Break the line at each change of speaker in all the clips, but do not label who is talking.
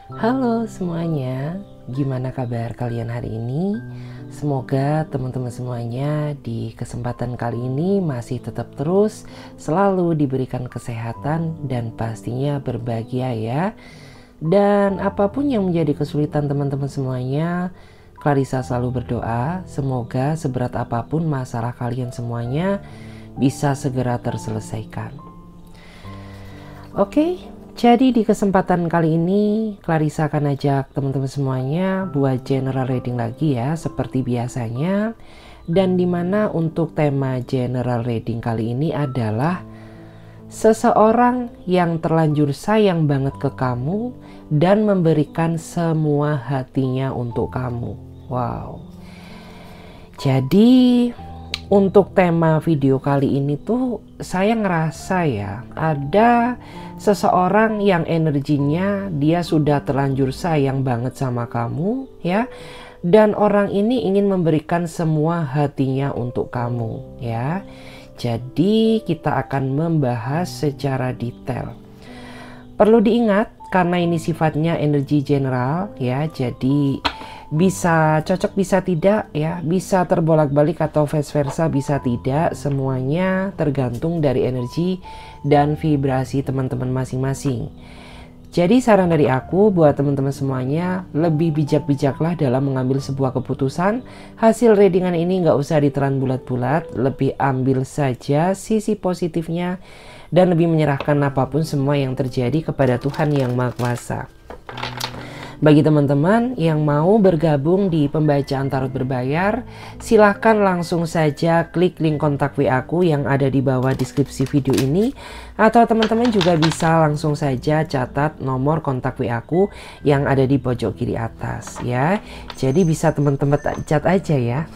Halo semuanya, gimana kabar kalian hari ini? Semoga teman-teman semuanya di kesempatan kali ini masih tetap terus selalu diberikan kesehatan dan pastinya berbahagia ya. Dan apapun yang menjadi kesulitan teman-teman semuanya, Clarissa selalu berdoa semoga seberat apapun masalah kalian semuanya bisa segera terselesaikan. Oke, jadi di kesempatan kali ini Clarissa akan ajak teman-teman semuanya buat general reading lagi ya seperti biasanya. Dan dimana untuk tema general reading kali ini adalah seseorang yang terlanjur sayang banget ke kamu dan memberikan semua hatinya untuk kamu. Wow. Jadi untuk tema video kali ini tuh saya ngerasa ya ada seseorang yang energinya dia sudah terlanjur sayang banget sama kamu ya. Dan orang ini ingin memberikan semua hatinya untuk kamu ya. Jadi kita akan membahas secara detail. Perlu diingat karena ini sifatnya energi general ya. Jadi bisa cocok bisa tidak ya, bisa terbolak-balik atau vice versa bisa tidak, semuanya tergantung dari energi dan vibrasi teman-teman masing-masing. Jadi saran dari aku buat teman-teman semuanya, lebih bijak-bijaklah dalam mengambil sebuah keputusan. Hasil readingan ini nggak usah ditelan bulat-bulat, lebih ambil saja sisi positifnya dan lebih menyerahkan apapun semua yang terjadi kepada Tuhan Yang Maha Kuasa. Bagi teman-teman yang mau bergabung di pembacaan tarot berbayar, silahkan langsung saja klik link kontak WA aku yang ada di bawah deskripsi video ini. Atau teman-teman juga bisa langsung saja catat nomor kontak WA aku yang ada di pojok kiri atas ya. Jadi bisa teman-teman chat aja ya,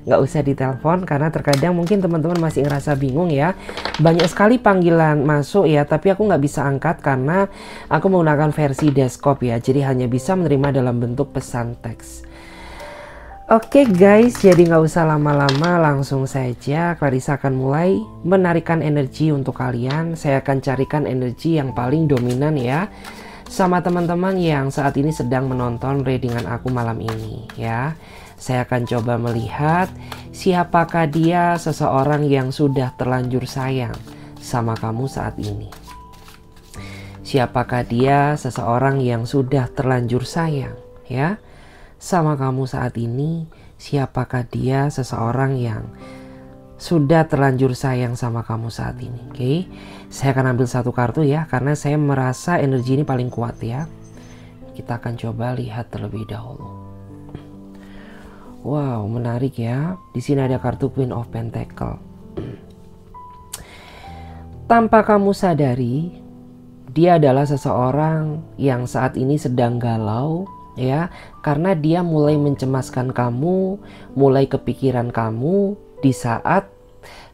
nggak usah ditelepon karena terkadang mungkin teman-teman masih ngerasa bingung ya. Banyak sekali panggilan masuk ya, tapi aku nggak bisa angkat karena aku menggunakan versi desktop ya. Jadi hanya bisa menerima dalam bentuk pesan teks. Oke guys, jadi nggak usah lama-lama, langsung saja Clarissa akan mulai menarikan energi untuk kalian. Saya akan carikan energi yang paling dominan ya, sama teman-teman yang saat ini sedang menonton readingan aku malam ini ya. Saya akan coba melihat siapakah dia seseorang yang sudah terlanjur sayang sama kamu saat ini. Siapakah dia seseorang yang sudah terlanjur sayang ya sama kamu saat ini? Siapakah dia seseorang yang sudah terlanjur sayang sama kamu saat ini? Oke, saya akan ambil satu kartu ya karena saya merasa energi ini paling kuat ya. Kita akan coba lihat terlebih dahulu. Wow, menarik ya. Di sini ada kartu Queen of Pentacle. Tanpa kamu sadari, dia adalah seseorang yang saat ini sedang galau ya, karena dia mulai mencemaskan kamu, mulai kepikiran kamu di saat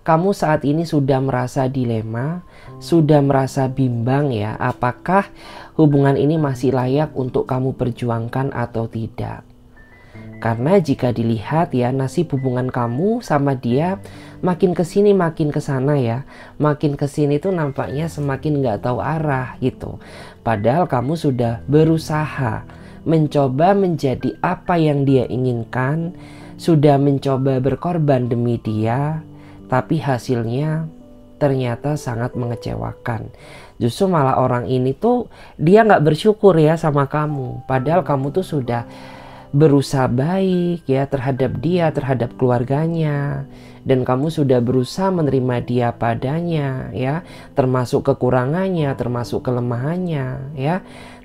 kamu saat ini sudah merasa dilema, sudah merasa bimbang ya, apakah hubungan ini masih layak untuk kamu perjuangkan atau tidak. Karena jika dilihat ya, nasib hubungan kamu sama dia makin kesini makin kesana ya, makin kesini tuh nampaknya semakin nggak tahu arah gitu. Padahal kamu sudah berusaha mencoba menjadi apa yang dia inginkan, sudah mencoba berkorban demi dia, tapi hasilnya ternyata sangat mengecewakan. Justru malah orang ini tuh dia nggak bersyukur ya sama kamu, padahal kamu tuh sudah berusaha baik ya terhadap dia, terhadap keluarganya, dan kamu sudah berusaha menerima dia padanya ya, termasuk kekurangannya, termasuk kelemahannya ya.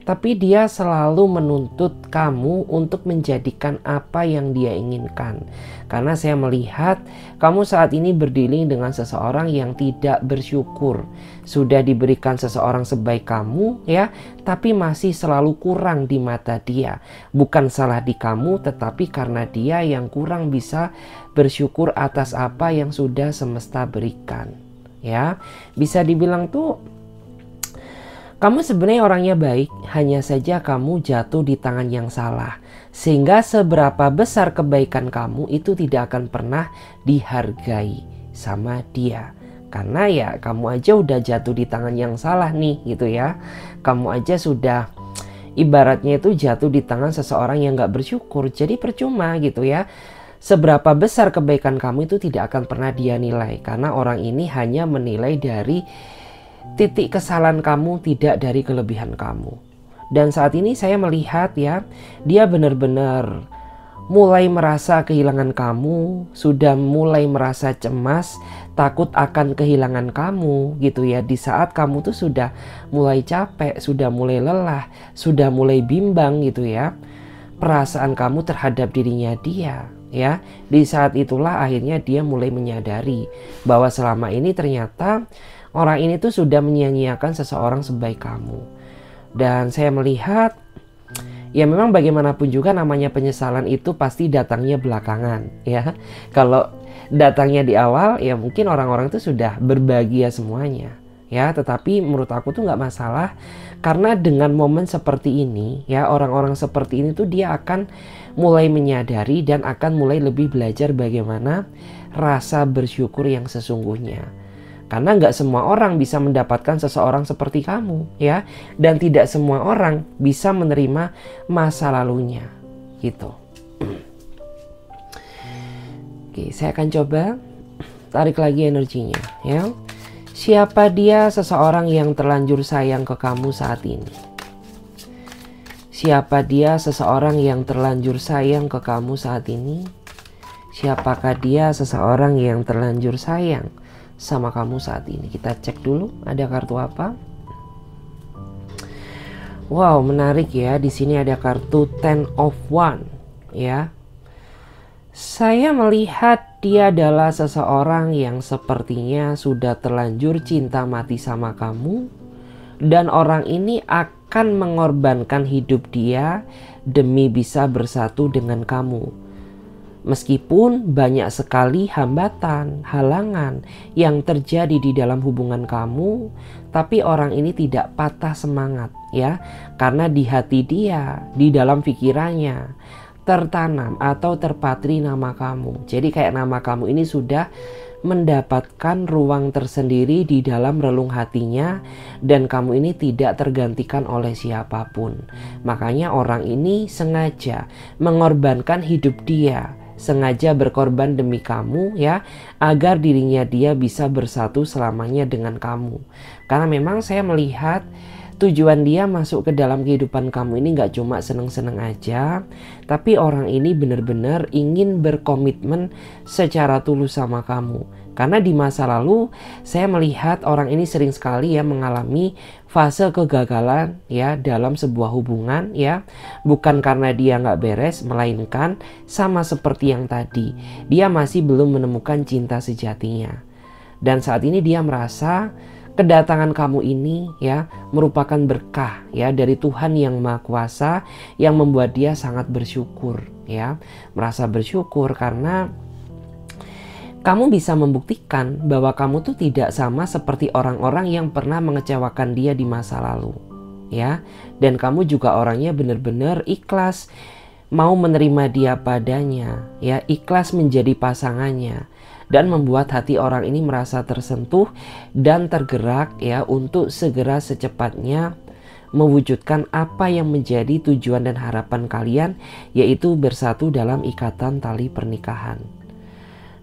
Tapi dia selalu menuntut kamu untuk menjadikan apa yang dia inginkan. Karena saya melihat kamu saat ini berdealing dengan seseorang yang tidak bersyukur. Sudah diberikan seseorang sebaik kamu ya, tapi masih selalu kurang di mata dia. Bukan salah di kamu, tetapi karena dia yang kurang bisa bersyukur atas apa yang sudah semesta berikan. Ya, bisa dibilang tuh kamu sebenarnya orangnya baik, hanya saja kamu jatuh di tangan yang salah. Sehingga seberapa besar kebaikan kamu itu tidak akan pernah dihargai sama dia. Karena ya kamu aja udah jatuh di tangan yang salah nih gitu ya. Kamu aja sudah ibaratnya itu jatuh di tangan seseorang yang gak bersyukur. Jadi percuma gitu ya. Seberapa besar kebaikan kamu itu tidak akan pernah dia nilai, karena orang ini hanya menilai dari titik kesalahan kamu, tidak dari kelebihan kamu. Dan saat ini saya melihat ya, dia benar-benar mulai merasa kehilangan kamu, sudah mulai merasa cemas, takut akan kehilangan kamu gitu ya. Di saat kamu tuh sudah mulai capek, sudah mulai lelah, sudah mulai bimbang gitu ya, perasaan kamu terhadap dirinya dia ya. Di saat itulah akhirnya dia mulai menyadari bahwa selama ini ternyata orang ini tuh sudah menyia-nyiakan seseorang sebaik kamu. Dan saya melihat ya memang bagaimanapun juga namanya penyesalan itu pasti datangnya belakangan ya. Kalau datangnya di awal ya mungkin orang-orang itu sudah berbahagia semuanya ya. Tetapi menurut aku tuh nggak masalah, karena dengan momen seperti ini ya, orang-orang seperti ini tuh dia akan mulai menyadari dan akan mulai lebih belajar bagaimana rasa bersyukur yang sesungguhnya. Karena nggak semua orang bisa mendapatkan seseorang seperti kamu ya, dan tidak semua orang bisa menerima masa lalunya gitu. Oke, saya akan coba tarik lagi energinya ya. Siapa dia seseorang yang terlanjur sayang ke kamu saat ini? Siapa dia seseorang yang terlanjur sayang ke kamu saat ini? Siapakah dia seseorang yang terlanjur sayang sama kamu saat ini? Kita cek dulu ada kartu apa. Wow, menarik ya. Di sini ada kartu Ten of Wands ya. Saya melihat dia adalah seseorang yang sepertinya sudah terlanjur cinta mati sama kamu, dan orang ini akan mengorbankan hidup dia demi bisa bersatu dengan kamu. Meskipun banyak sekali hambatan, halangan yang terjadi di dalam hubungan kamu, tapi orang ini tidak patah semangat ya, karena di hati dia, di dalam pikirannya tertanam atau terpatri nama kamu. Jadi kayak nama kamu ini sudah mendapatkan ruang tersendiri di dalam relung hatinya, dan kamu ini tidak tergantikan oleh siapapun. Makanya orang ini sengaja mengorbankan hidup dia, sengaja berkorban demi kamu ya, agar dirinya dia bisa bersatu selamanya dengan kamu. Karena memang saya melihat tujuan dia masuk ke dalam kehidupan kamu ini gak cuma seneng-seneng aja, tapi orang ini benar-benar ingin berkomitmen secara tulus sama kamu. Karena di masa lalu saya melihat orang ini sering sekali ya mengalami fase kegagalan ya dalam sebuah hubungan ya. Bukan karena dia gak beres, melainkan sama seperti yang tadi, dia masih belum menemukan cinta sejatinya. Dan saat ini dia merasa kedatangan kamu ini ya merupakan berkah ya dari Tuhan yang Maha Kuasa, yang membuat dia sangat bersyukur ya. Merasa bersyukur karena kamu bisa membuktikan bahwa kamu tuh tidak sama seperti orang-orang yang pernah mengecewakan dia di masa lalu ya. Dan kamu juga orangnya benar-benar ikhlas mau menerima dia padanya ya, ikhlas menjadi pasangannya, dan membuat hati orang ini merasa tersentuh dan tergerak ya untuk segera secepatnya mewujudkan apa yang menjadi tujuan dan harapan kalian, yaitu bersatu dalam ikatan tali pernikahan.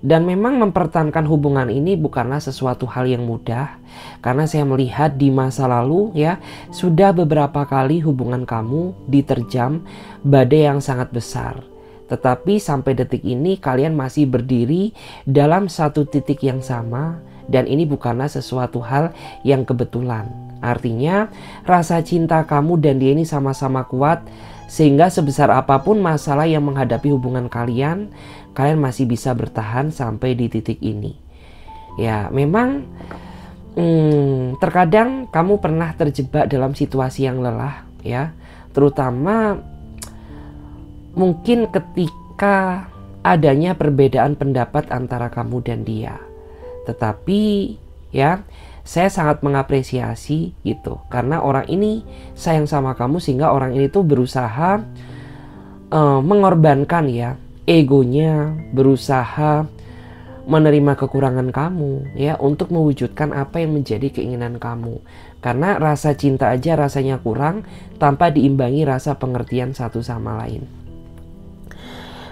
Dan memang mempertahankan hubungan ini bukanlah sesuatu hal yang mudah, karena saya melihat di masa lalu ya sudah beberapa kali hubungan kamu diterjang badai yang sangat besar. Tetapi sampai detik ini kalian masih berdiri dalam satu titik yang sama, dan ini bukanlah sesuatu hal yang kebetulan. Artinya rasa cinta kamu dan dia ini sama-sama kuat, sehingga sebesar apapun masalah yang menghadapi hubungan kalian, kalian masih bisa bertahan sampai di titik ini. Ya memang terkadang kamu pernah terjebak dalam situasi yang lelah ya, terutama mungkin ketika adanya perbedaan pendapat antara kamu dan dia. Tetapi ya saya sangat mengapresiasi gitu, karena orang ini sayang sama kamu, sehingga orang ini tuh berusaha mengorbankan ya egonya, berusaha menerima kekurangan kamu ya untuk mewujudkan apa yang menjadi keinginan kamu. Karena rasa cinta aja rasanya kurang tanpa diimbangi rasa pengertian satu sama lain.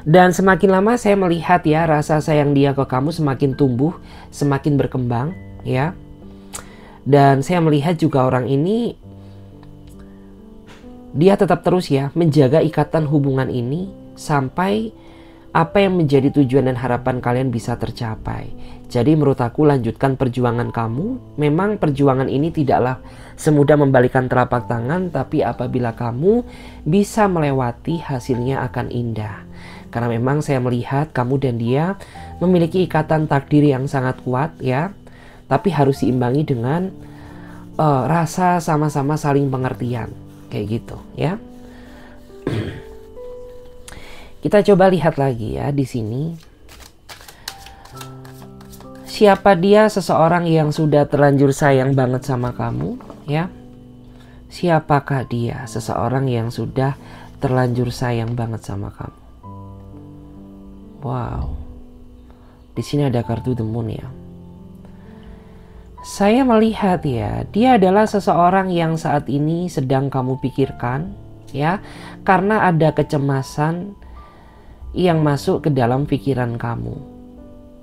Dan semakin lama saya melihat ya, rasa sayang dia ke kamu semakin tumbuh, semakin berkembang ya. Dan saya melihat juga orang ini, dia tetap terus ya menjaga ikatan hubungan ini sampai apa yang menjadi tujuan dan harapan kalian bisa tercapai. Jadi menurut aku, lanjutkan perjuangan kamu. Memang perjuangan ini tidaklah semudah membalikan telapak tangan, tapi apabila kamu bisa melewati, hasilnya akan indah. Karena memang saya melihat kamu dan dia memiliki ikatan takdir yang sangat kuat ya. Tapi harus diimbangi dengan rasa sama-sama saling pengertian. Kayak gitu ya. Kita coba lihat lagi ya di sini. Siapa dia? Seseorang yang sudah terlanjur sayang banget sama kamu ya. Siapakah dia? Seseorang yang sudah terlanjur sayang banget sama kamu. Wow. Di sini ada kartu The Moon ya. Saya melihat ya, dia adalah seseorang yang saat ini sedang kamu pikirkan ya, karena ada kecemasan yang masuk ke dalam pikiran kamu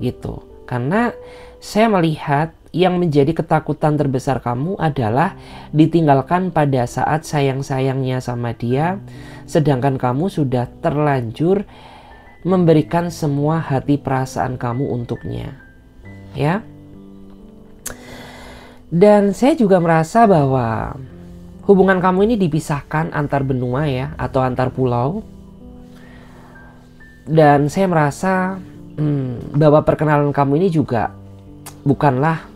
gitu. Karena saya melihat yang menjadi ketakutan terbesar kamu adalah ditinggalkan pada saat sayang-sayangnya sama dia, sedangkan kamu sudah terlanjur memberikan semua hati perasaan kamu untuknya ya. Dan saya juga merasa bahwa hubungan kamu ini dipisahkan antar benua ya, atau antar pulau. Dan saya merasa bahwa perkenalan kamu ini juga bukanlah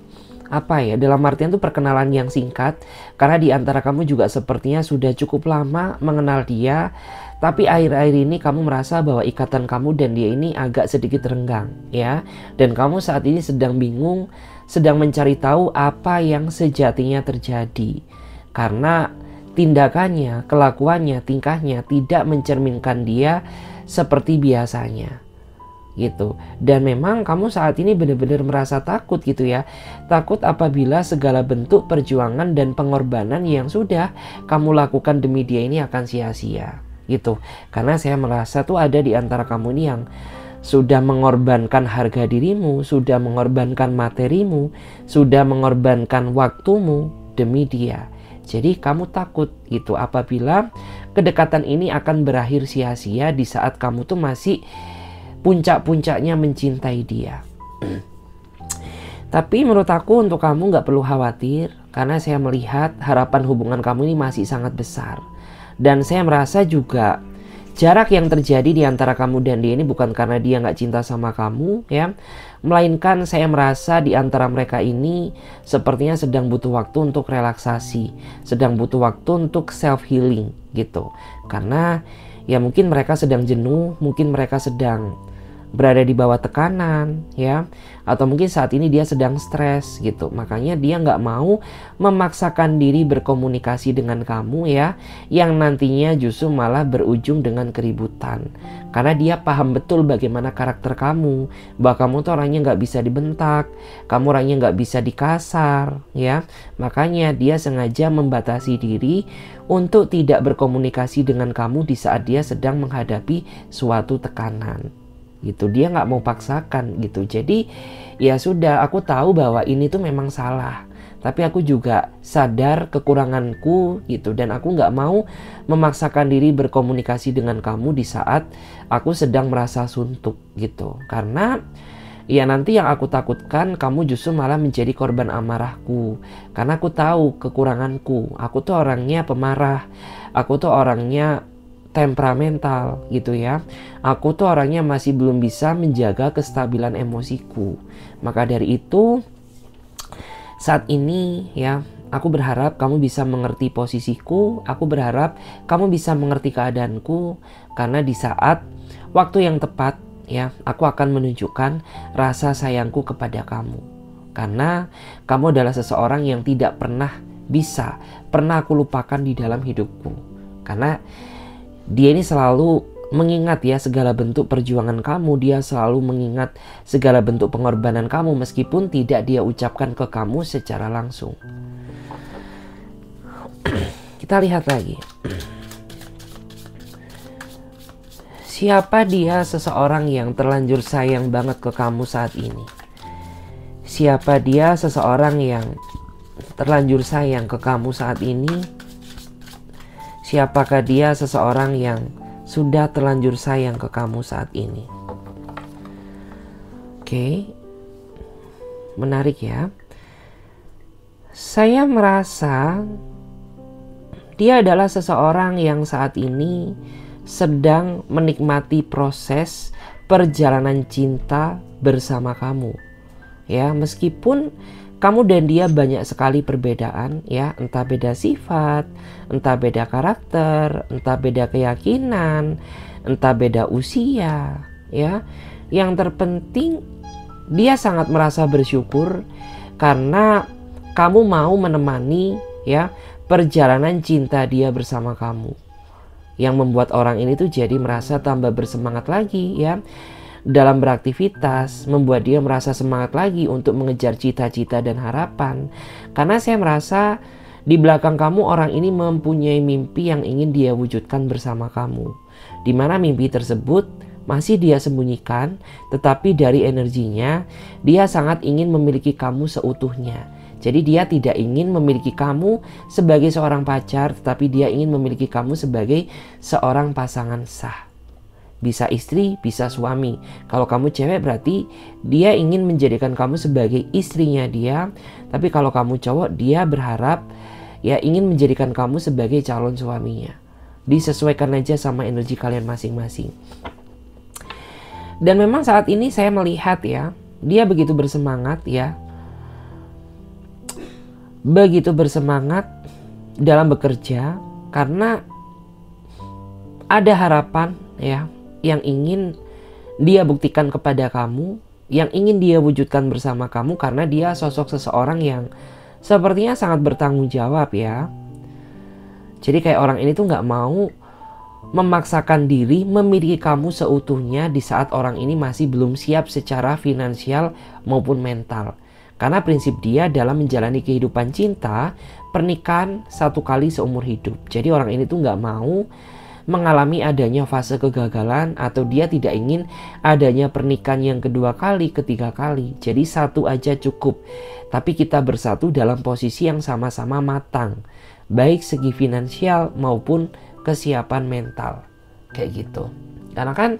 apa ya, dalam artian itu perkenalan yang singkat, karena di antara kamu juga sepertinya sudah cukup lama mengenal dia, tapi akhir-akhir ini kamu merasa bahwa ikatan kamu dan dia ini agak sedikit renggang ya, dan kamu saat ini sedang bingung, sedang mencari tahu apa yang sejatinya terjadi, karena tindakannya, kelakuannya, tingkahnya tidak mencerminkan dia seperti biasanya gitu. Dan memang kamu saat ini benar-benar merasa takut gitu ya. Takut apabila segala bentuk perjuangan dan pengorbanan yang sudah kamu lakukan demi dia ini akan sia-sia gitu. Karena saya merasa tuh ada di antara kamu ini yang sudah mengorbankan harga dirimu, sudah mengorbankan materimu, sudah mengorbankan waktumu demi dia. Jadi kamu takut gitu apabila kedekatan ini akan berakhir sia-sia di saat kamu tuh masih puncak-puncaknya mencintai dia. Tapi menurut aku untuk kamu gak perlu khawatir, karena saya melihat harapan hubungan kamu ini masih sangat besar. Dan saya merasa juga jarak yang terjadi di antara kamu dan dia ini bukan karena dia gak cinta sama kamu ya, melainkan saya merasa di antara mereka ini sepertinya sedang butuh waktu untuk relaksasi, sedang butuh waktu untuk self healing gitu. Karena ya mungkin mereka sedang jenuh, mungkin mereka sedang berada di bawah tekanan ya, atau mungkin saat ini dia sedang stres gitu. Makanya dia nggak mau memaksakan diri berkomunikasi dengan kamu ya, yang nantinya justru malah berujung dengan keributan. Karena dia paham betul bagaimana karakter kamu, bahwa kamu tuh orangnya nggak bisa dibentak, kamu orangnya nggak bisa dikasar ya. Makanya dia sengaja membatasi diri untuk tidak berkomunikasi dengan kamu di saat dia sedang menghadapi suatu tekanan gitu. Dia nggak mau paksakan gitu. Jadi ya sudah, aku tahu bahwa ini tuh memang salah, tapi aku juga sadar kekuranganku gitu, dan aku nggak mau memaksakan diri berkomunikasi dengan kamu di saat aku sedang merasa suntuk gitu. Karena ya nanti yang aku takutkan kamu justru malah menjadi korban amarahku, karena aku tahu kekuranganku. Aku tuh orangnya pemarah, aku tuh orangnya temperamental gitu ya. Aku tuh orangnya masih belum bisa menjaga kestabilan emosiku. Maka dari itu saat ini ya, aku berharap kamu bisa mengerti posisiku. Aku berharap kamu bisa mengerti keadaanku, karena di saat waktu yang tepat ya, aku akan menunjukkan rasa sayangku kepada kamu. Karena kamu adalah seseorang yang tidak pernah aku lupakan di dalam hidupku. Karena dia ini selalu mengingat ya segala bentuk perjuangan kamu. Dia selalu mengingat segala bentuk pengorbanan kamu, meskipun tidak dia ucapkan ke kamu secara langsung. Kita lihat lagi. Siapa dia seseorang yang terlanjur sayang banget ke kamu saat ini? Siapa dia seseorang yang terlanjur sayang ke kamu saat ini? Siapakah dia seseorang yang sudah terlanjur sayang ke kamu saat ini? Oke, menarik ya. Saya merasa dia adalah seseorang yang saat ini sedang menikmati proses perjalanan cinta bersama kamu. Ya, meskipun kamu dan dia banyak sekali perbedaan, ya, entah beda sifat, entah beda karakter, entah beda keyakinan, entah beda usia, ya. Yang terpenting dia sangat merasa bersyukur karena kamu mau menemani, ya, perjalanan cinta dia bersama kamu. Yang membuat orang ini tuh jadi merasa tambah bersemangat lagi, ya, dalam beraktivitas, membuat dia merasa semangat lagi untuk mengejar cita-cita dan harapan. Karena saya merasa di belakang kamu orang ini mempunyai mimpi yang ingin dia wujudkan bersama kamu. Di mana mimpi tersebut masih dia sembunyikan, tetapi dari energinya dia sangat ingin memiliki kamu seutuhnya. Jadi dia tidak ingin memiliki kamu sebagai seorang pacar, tetapi dia ingin memiliki kamu sebagai seorang pasangan sah. Bisa istri, bisa suami. Kalau kamu cewek berarti dia ingin menjadikan kamu sebagai istrinya dia. Tapi kalau kamu cowok, dia berharap ya ingin menjadikan kamu sebagai calon suaminya. Disesuaikan aja sama energi kalian masing-masing. Dan memang saat ini saya melihat ya, dia begitu bersemangat ya. Begitu bersemangat dalam bekerja karena ada harapan ya yang ingin dia buktikan kepada kamu, yang ingin dia wujudkan bersama kamu karena dia sosok seseorang yang sepertinya sangat bertanggung jawab ya. Jadi kayak orang ini tuh nggak mau memaksakan diri memiliki kamu seutuhnya di saat orang ini masih belum siap secara finansial maupun mental. Karena prinsip dia dalam menjalani kehidupan cinta, pernikahan satu kali seumur hidup. Jadi orang ini tuh nggak mau mengalami adanya fase kegagalan atau dia tidak ingin adanya pernikahan yang kedua kali, ketiga kali. Jadi satu aja cukup. Tapi kita bersatu dalam posisi yang sama-sama matang. Baik segi finansial maupun kesiapan mental. Kayak gitu. Karena kan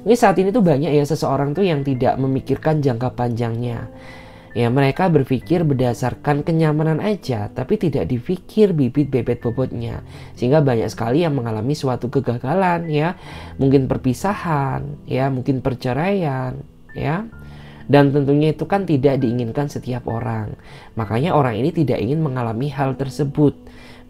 ini saat ini tuh banyak ya seseorang tuh yang tidak memikirkan jangka panjangnya. Ya mereka berpikir berdasarkan kenyamanan aja, tapi tidak dipikir bibit bebet bobotnya. Sehingga banyak sekali yang mengalami suatu kegagalan ya. Mungkin perpisahan, ya mungkin perceraian, ya. Dan tentunya itu kan tidak diinginkan setiap orang. Makanya orang ini tidak ingin mengalami hal tersebut.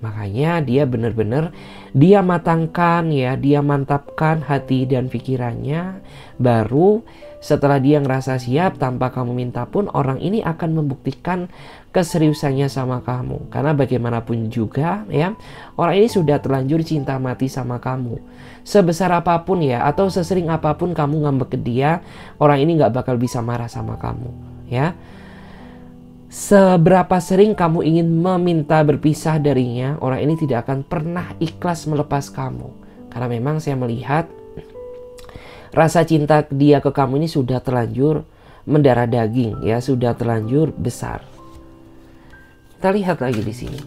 Makanya dia benar-benar dia matangkan ya, dia mantapkan hati dan pikirannya. Baru setelah dia ngerasa siap tanpa kamu minta pun orang ini akan membuktikan keseriusannya sama kamu. Karena bagaimanapun juga ya, orang ini sudah terlanjur cinta mati sama kamu. Sebesar apapun ya, atau sesering apapun kamu ngambek ke dia, orang ini gak bakal bisa marah sama kamu ya. Seberapa sering kamu ingin meminta berpisah darinya, orang ini tidak akan pernah ikhlas melepas kamu. Karena memang saya melihat rasa cinta dia ke kamu ini sudah terlanjur mendarah daging ya, sudah terlanjur besar. Kita lihat lagi di sini.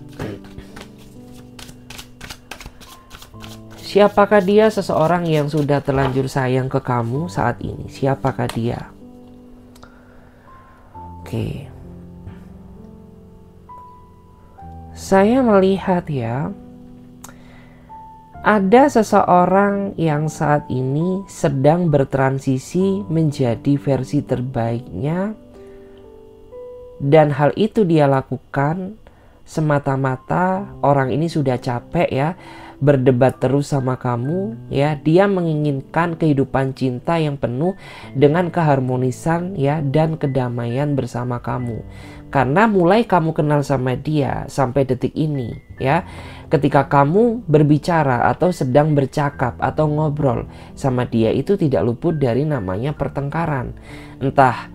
Siapakah dia seseorang yang sudah terlanjur sayang ke kamu saat ini? Siapakah dia? Oke. Saya melihat ya, ada seseorang yang saat ini sedang bertransisi menjadi versi terbaiknya. Dan hal itu dia lakukan semata-mata orang ini sudah capek ya, berdebat terus sama kamu ya. Dia menginginkan kehidupan cinta yang penuh dengan keharmonisan ya dan kedamaian bersama kamu. Karena mulai kamu kenal sama dia sampai detik ini ya, ketika kamu berbicara atau sedang bercakap atau ngobrol sama dia itu tidak luput dari namanya pertengkaran. Entah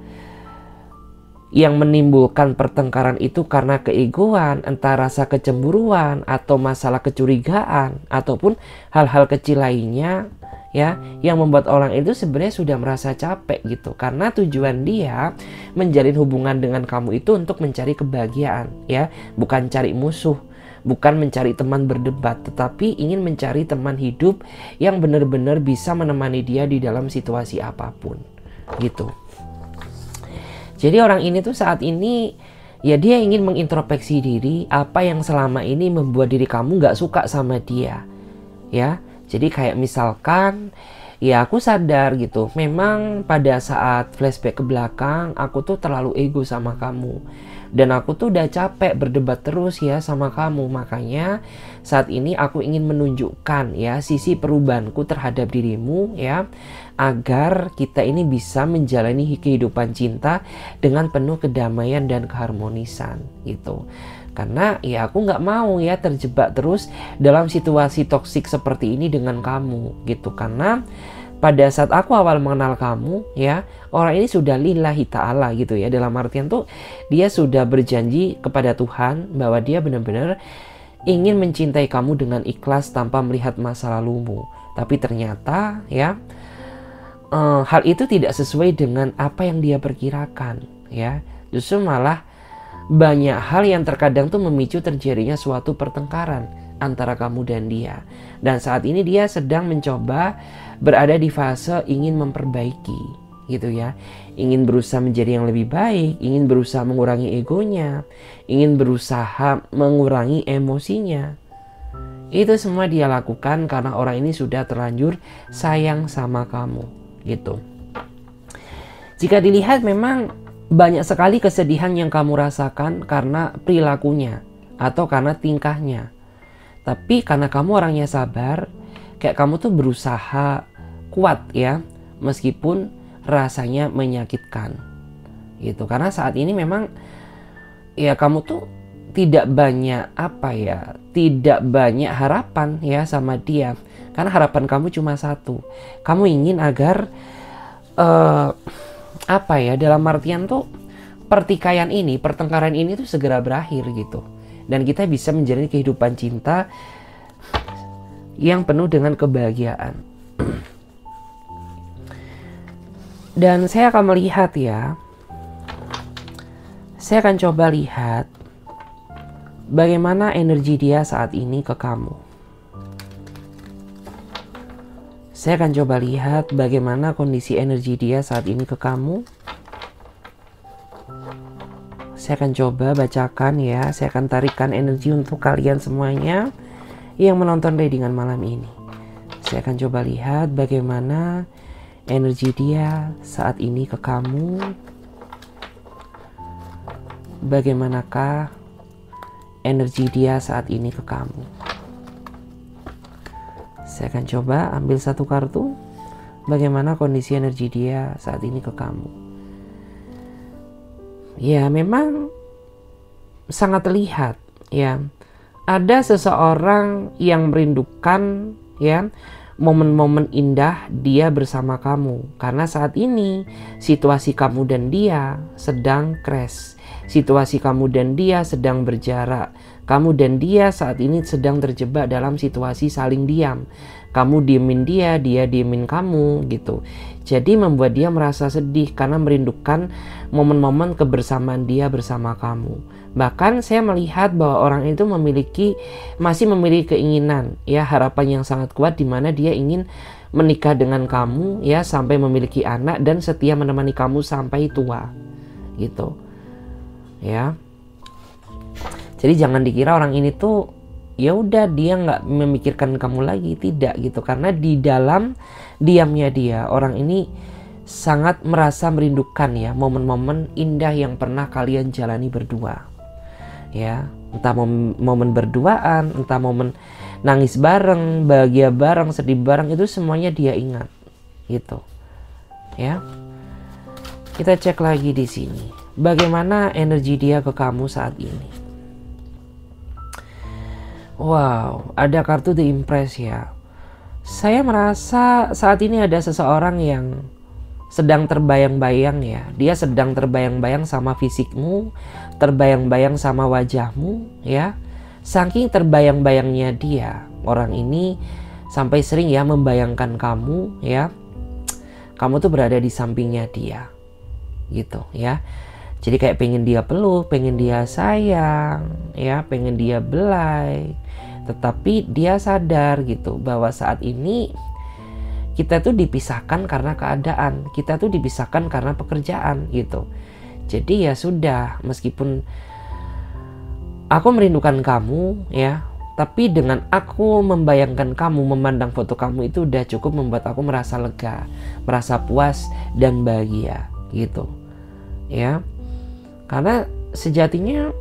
yang menimbulkan pertengkaran itu karena keegoan, entah rasa kecemburuan atau masalah kecurigaan ataupun hal-hal kecil lainnya, ya, yang membuat orang itu sebenarnya sudah merasa capek gitu, karena tujuan dia menjalin hubungan dengan kamu itu untuk mencari kebahagiaan, ya, bukan cari musuh, bukan mencari teman berdebat, tetapi ingin mencari teman hidup yang benar-benar bisa menemani dia di dalam situasi apapun gitu. Jadi orang ini tuh saat ini ya dia ingin mengintrospeksi diri apa yang selama ini membuat diri kamu gak suka sama dia, ya. Jadi kayak misalkan ya aku sadar gitu, memang pada saat flashback ke belakang aku tuh terlalu ego sama kamu. Dan aku tuh udah capek berdebat terus ya sama kamu. Makanya saat ini aku ingin menunjukkan ya sisi perubahanku terhadap dirimu ya, agar kita ini bisa menjalani kehidupan cinta dengan penuh kedamaian dan keharmonisan gitu. Karena ya aku nggak mau ya terjebak terus dalam situasi toksik seperti ini dengan kamu gitu. Karena pada saat aku awal mengenal kamu ya, orang ini sudah lillahi ta'ala gitu ya. Dalam artian tuh dia sudah berjanji kepada Tuhan bahwa dia benar-benar ingin mencintai kamu dengan ikhlas tanpa melihat masa lalumu. Tapi ternyata ya hal itu tidak sesuai dengan apa yang dia perkirakan ya. Justru malah banyak hal yang terkadang tuh memicu terjadinya suatu pertengkaran antara kamu dan dia. Dan saat ini dia sedang mencoba berada di fase ingin memperbaiki gitu ya. Ingin berusaha menjadi yang lebih baik, ingin berusaha mengurangi egonya, ingin berusaha mengurangi emosinya. Itu semua dia lakukan karena orang ini sudah terlanjur sayang sama kamu gitu. Jika dilihat memang banyak sekali kesedihan yang kamu rasakan karena perilakunya atau karena tingkahnya. Tapi karena kamu orangnya sabar, kayak kamu tuh berusaha kuat ya, meskipun rasanya menyakitkan gitu. Karena saat ini memang ya kamu tuh tidak banyak tidak banyak harapan ya sama dia. Karena harapan kamu cuma satu, kamu ingin agar dalam artian tuh pertengkaran ini tuh segera berakhir gitu. Dan kita bisa menjalani kehidupan cinta yang penuh dengan kebahagiaan. Dan saya akan melihat ya, saya akan coba lihat bagaimana energi dia saat ini ke kamu. Saya akan coba lihat bagaimana kondisi energi dia saat ini ke kamu. Saya akan coba bacakan ya, saya akan tarikan energi untuk kalian semuanya yang menonton readingan malam ini. Saya akan coba lihat bagaimana energi dia saat ini ke kamu. Bagaimanakah energi dia saat ini ke kamu? Saya akan coba ambil satu kartu. Bagaimana kondisi energi dia saat ini ke kamu? Ya, memang sangat terlihat ya. Ada seseorang yang merindukan ya momen-momen indah dia bersama kamu. Karena saat ini situasi kamu dan dia sedang crash. Situasi kamu dan dia sedang berjarak. Kamu dan dia saat ini sedang terjebak dalam situasi saling diam. Kamu diemin dia, dia diemin kamu gitu. Jadi membuat dia merasa sedih karena merindukan momen-momen kebersamaan dia bersama kamu. Bahkan saya melihat bahwa orang itu masih memiliki keinginan ya, harapan yang sangat kuat di mana dia ingin menikah dengan kamu ya, sampai memiliki anak dan setia menemani kamu sampai tua gitu ya. Jadi jangan dikira orang ini tuh ya udah dia nggak memikirkan kamu lagi, tidak gitu. Karena di dalam diamnya dia, orang ini sangat merasa merindukan ya momen-momen indah yang pernah kalian jalani berdua ya. Entah momen berduaan, entah momen nangis bareng, bahagia bareng, sedih bareng, itu semuanya dia ingat gitu ya. Kita cek lagi di sini bagaimana energi dia ke kamu saat ini. Wow, ada kartu The Empress ya. Saya merasa saat ini ada seseorang yang sedang terbayang-bayang ya. Dia sedang terbayang-bayang sama fisikmu, terbayang-bayang sama wajahmu ya. Saking terbayang-bayangnya dia, orang ini sampai sering ya membayangkan kamu ya. Kamu tuh berada di sampingnya dia gitu ya. Jadi kayak pengen dia peluk, pengen dia sayang ya, pengen dia belai. Tetapi dia sadar gitu bahwa saat ini kita tuh dipisahkan karena keadaan, kita tuh dipisahkan karena pekerjaan gitu. Jadi ya sudah, meskipun aku merindukan kamu ya, tapi dengan aku membayangkan kamu, memandang foto kamu itu udah cukup membuat aku merasa lega, merasa puas dan bahagia gitu ya. Karena sejatinya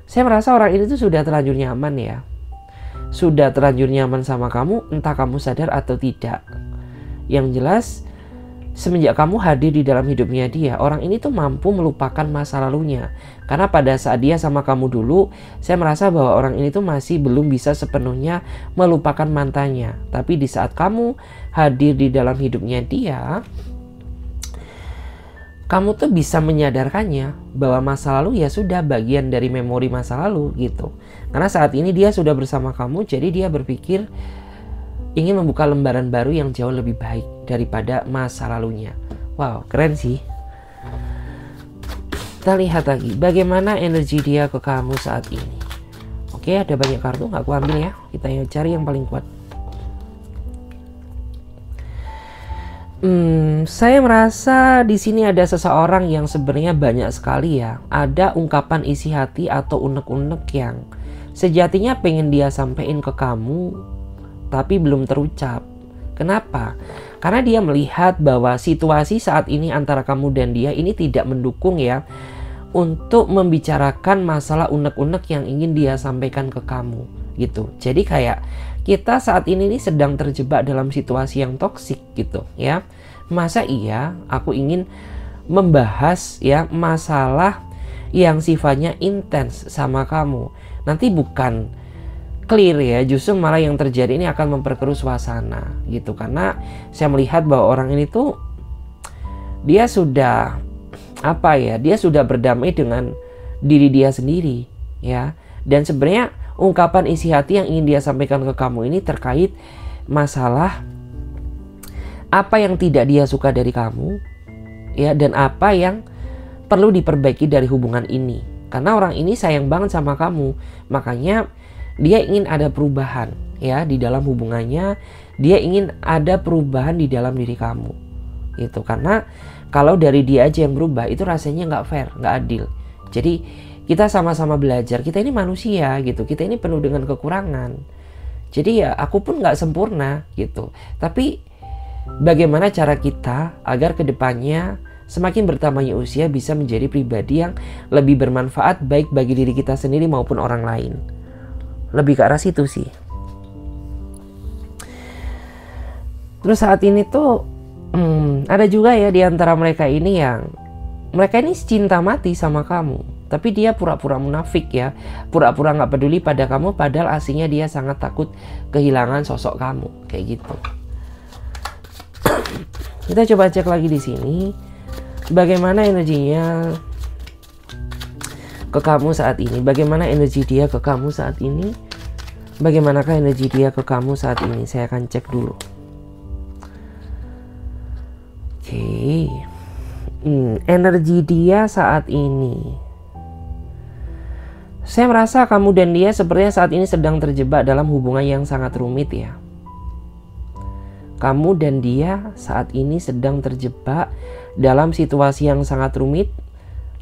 saya merasa orang ini tuh sudah terlanjur nyaman ya. Sudah terlanjur nyaman sama kamu, entah kamu sadar atau tidak. Yang jelas, semenjak kamu hadir di dalam hidupnya dia, orang ini tuh mampu melupakan masa lalunya. Karena pada saat dia sama kamu dulu, saya merasa bahwa orang ini tuh masih belum bisa sepenuhnya melupakan mantannya. Tapi di saat kamu hadir di dalam hidupnya dia, kamu tuh bisa menyadarkannya bahwa masa lalu ya sudah bagian dari memori masa lalu gitu. Karena saat ini dia sudah bersama kamu, jadi dia berpikir ingin membuka lembaran baru yang jauh lebih baik daripada masa lalunya. Wow, keren sih. Kita lihat lagi bagaimana energi dia ke kamu saat ini. Oke, ada banyak kartu, nggak aku ambil ya. Kita cari yang paling kuat. Saya merasa di sini ada seseorang yang sebenarnya banyak sekali ya. Ada ungkapan isi hati atau unek-unek yang sejatinya pengen dia sampein ke kamu, tapi belum terucap. Kenapa? Karena dia melihat bahwa situasi saat ini antara kamu dan dia ini tidak mendukung ya untuk membicarakan masalah unek-unek yang ingin dia sampaikan ke kamu gitu. Jadi kayak kita saat ini nih sedang terjebak dalam situasi yang toksik gitu ya. Masa iya aku ingin membahas ya masalah yang sifatnya intens sama kamu. Nanti bukan clear ya, justru malah yang terjadi ini akan memperkeruh suasana gitu. Karena saya melihat bahwa orang ini tuh dia sudah dia sudah berdamai dengan diri dia sendiri ya. Dan sebenarnya ungkapan isi hati yang ingin dia sampaikan ke kamu ini terkait masalah apa yang tidak dia suka dari kamu ya, dan apa yang perlu diperbaiki dari hubungan ini. Karena orang ini sayang banget sama kamu, makanya dia ingin ada perubahan ya di dalam hubungannya. Dia ingin ada perubahan di dalam diri kamu gitu. Karena kalau dari dia aja yang berubah itu rasanya nggak fair, nggak adil. Jadi kita sama-sama belajar, kita ini manusia gitu, kita ini penuh dengan kekurangan. Jadi ya aku pun nggak sempurna gitu. Tapi bagaimana cara kita agar kedepannya semakin bertambahnya usia bisa menjadi pribadi yang lebih bermanfaat baik bagi diri kita sendiri maupun orang lain. Lebih ke arah situ sih. Terus saat ini tuh ada juga ya di antara mereka ini yang mereka ini cinta mati sama kamu, tapi dia pura-pura munafik ya, pura-pura nggak peduli pada kamu, padahal aslinya dia sangat takut kehilangan sosok kamu kayak gitu. Kita coba cek lagi di sini bagaimana energinya ke kamu saat ini, bagaimana energi dia ke kamu saat ini, bagaimanakah energi dia ke kamu saat ini. Saya akan cek dulu. Oke. Energi dia saat ini, saya merasa kamu dan dia sepertinya saat ini sedang terjebak dalam hubungan yang sangat rumit ya. Kamu dan dia saat ini sedang terjebak dalam situasi yang sangat rumit,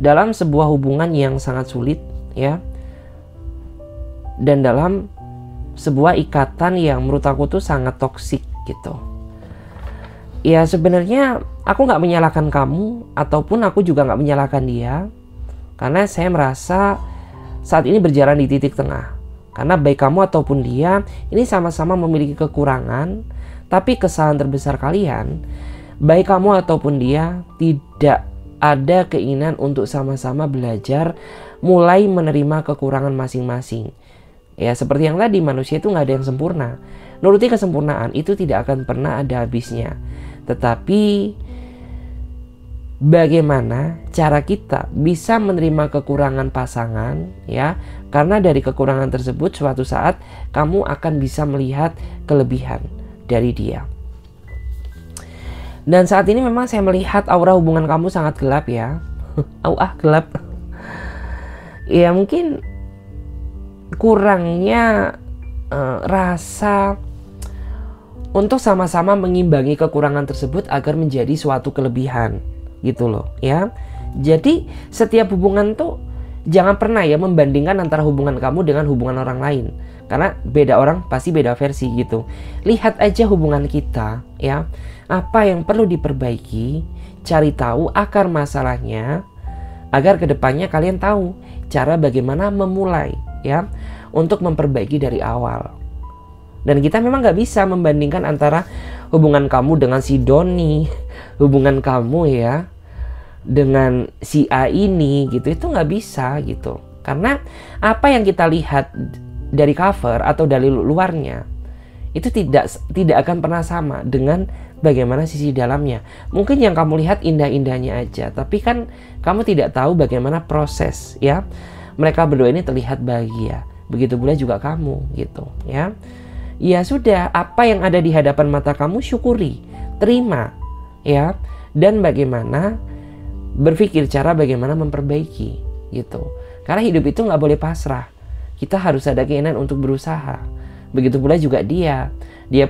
dalam sebuah hubungan yang sangat sulit ya, dan dalam sebuah ikatan yang menurut aku tuh sangat toksik gitu. Ya sebenarnya aku nggak menyalahkan kamu, ataupun aku juga nggak menyalahkan dia, karena saya merasa saat ini berjalan di titik tengah. Karena baik kamu ataupun dia ini sama-sama memiliki kekurangan, tapi kesalahan terbesar kalian, baik kamu ataupun dia, tidak ada keinginan untuk sama-sama belajar mulai menerima kekurangan masing-masing. Ya seperti yang tadi, manusia itu nggak ada yang sempurna. Nuruti kesempurnaan itu tidak akan pernah ada habisnya. Tetapi bagaimana cara kita bisa menerima kekurangan pasangan ya, karena dari kekurangan tersebut suatu saat kamu akan bisa melihat kelebihan dari dia. Dan saat ini memang saya melihat aura hubungan kamu sangat gelap ya. Gelap. Ya mungkin kurangnya rasa untuk sama-sama mengimbangi kekurangan tersebut agar menjadi suatu kelebihan gitu loh ya. Jadi setiap hubungan tuh jangan pernah ya membandingkan antara hubungan kamu dengan hubungan orang lain, karena beda orang pasti beda versi gitu. Lihat aja hubungan kita ya, apa yang perlu diperbaiki, cari tahu akar masalahnya agar kedepannya kalian tahu cara bagaimana memulai ya untuk memperbaiki dari awal. Dan kita memang nggak bisa membandingkan antara hubungan kamu dengan si Doni, hubungan kamu ya dengan si A ini gitu, itu nggak bisa gitu. Karena apa yang kita lihat dari cover atau dari luarnya itu tidak akan pernah sama dengan bagaimana sisi dalamnya. Mungkin yang kamu lihat indah-indahnya aja, tapi kan kamu tidak tahu bagaimana proses ya. Mereka berdua ini terlihat bahagia, begitu pula juga kamu gitu ya. Ya sudah, apa yang ada di hadapan mata kamu syukuri, terima ya, dan bagaimana berpikir cara bagaimana memperbaiki gitu. Karena hidup itu nggak boleh pasrah, kita harus ada keinginan untuk berusaha. Begitu pula juga dia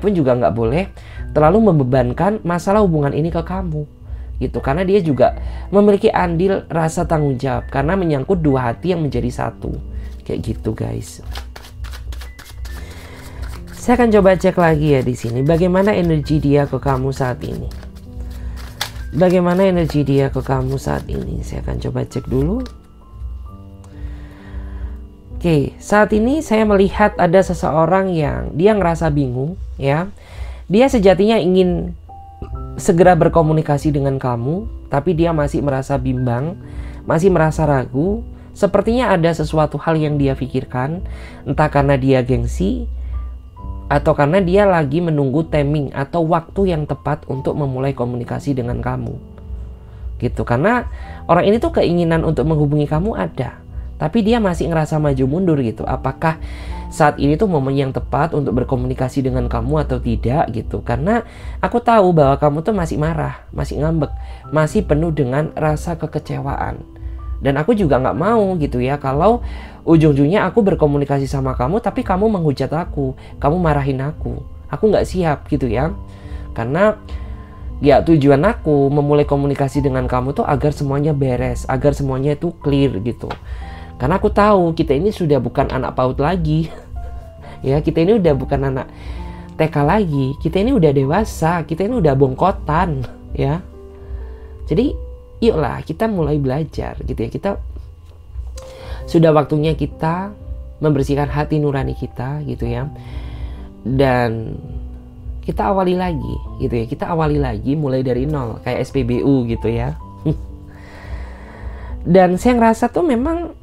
pun juga nggak boleh terlalu membebankan masalah hubungan ini ke kamu gitu, karena dia juga memiliki andil rasa tanggung jawab karena menyangkut dua hati yang menjadi satu kayak gitu guys. Saya akan coba cek lagi ya di sini bagaimana energi dia ke kamu saat ini. Bagaimana energi dia ke kamu saat ini? Saya akan coba cek dulu. Oke, saat ini saya melihat ada seseorang yang dia ngerasa bingung ya. Dia sejatinya ingin segera berkomunikasi dengan kamu, tapi dia masih merasa bimbang, masih merasa ragu. Sepertinya ada sesuatu hal yang dia pikirkan, entah karena dia gengsi atau karena dia lagi menunggu timing atau waktu yang tepat untuk memulai komunikasi dengan kamu gitu. Karena orang ini tuh keinginan untuk menghubungi kamu ada, tapi dia masih ngerasa maju mundur gitu. Apakah saat ini tuh momen yang tepat untuk berkomunikasi dengan kamu atau tidak gitu. Karena aku tahu bahwa kamu tuh masih marah, masih ngambek, masih penuh dengan rasa kekecewaan. Dan aku juga nggak mau gitu ya kalau ujung-ujungnya aku berkomunikasi sama kamu tapi kamu menghujat aku, kamu marahin aku nggak siap gitu ya. Karena ya tujuan aku memulai komunikasi dengan kamu tuh agar semuanya beres, agar semuanya itu clear gitu. Karena aku tahu kita ini sudah bukan anak PAUD lagi ya, kita ini udah bukan anak TK lagi, kita ini udah dewasa, kita ini udah bongkotan ya. Jadi yuklah kita mulai belajar gitu ya. Kita sudah waktunya kita membersihkan hati nurani kita gitu ya. Dan kita awali lagi gitu ya. Kita awali lagi mulai dari nol kayak SPBU gitu ya. Dan saya ngerasa tuh memang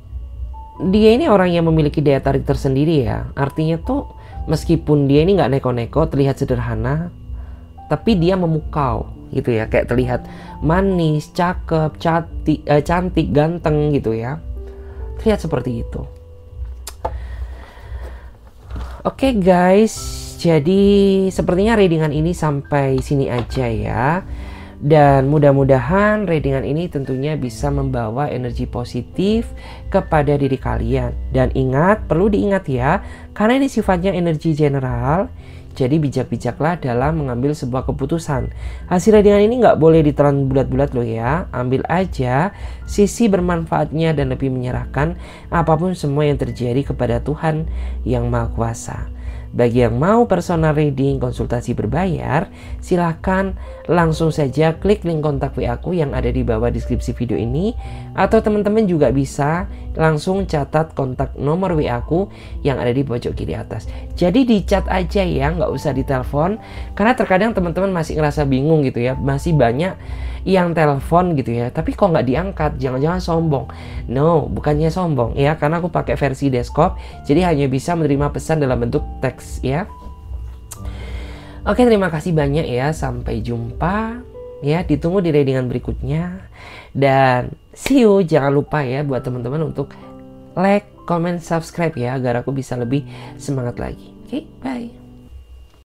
dia ini orang yang memiliki daya tarik tersendiri ya. Artinya tuh meskipun dia ini nggak neko-neko, terlihat sederhana, tapi dia memukau gitu ya, kayak terlihat manis, cakep, cantik, ganteng gitu ya. Terlihat seperti itu. Oke guys, jadi sepertinya readingan ini sampai sini aja ya. Dan mudah-mudahan readingan ini tentunya bisa membawa energi positif kepada diri kalian. Dan ingat, perlu diingat ya, karena ini sifatnya energi general, jadi bijak-bijaklah dalam mengambil sebuah keputusan. Hasil readingan ini nggak boleh ditelan bulat-bulat loh ya. Ambil aja sisi bermanfaatnya dan lebih menyerahkan apapun semua yang terjadi kepada Tuhan yang Maha Kuasa. Bagi yang mau personal reading konsultasi berbayar, silahkan langsung saja klik link kontak WA aku yang ada di bawah deskripsi video ini. Atau teman-teman juga bisa langsung catat kontak nomor WA aku yang ada di pojok kiri atas. Jadi di chat aja ya, nggak usah ditelepon. Karena terkadang teman-teman masih ngerasa bingung gitu ya. Masih banyak yang telepon gitu ya, tapi kok nggak diangkat, jangan-jangan sombong. No, bukannya sombong ya, karena aku pakai versi desktop, jadi hanya bisa menerima pesan dalam bentuk teks ya. Oke, terima kasih banyak ya, sampai jumpa Ya, ditunggu di readingan berikutnya. Dan see you. Jangan lupa ya buat teman-teman untuk like, comment, subscribe ya, agar aku bisa lebih semangat lagi. Oke, bye.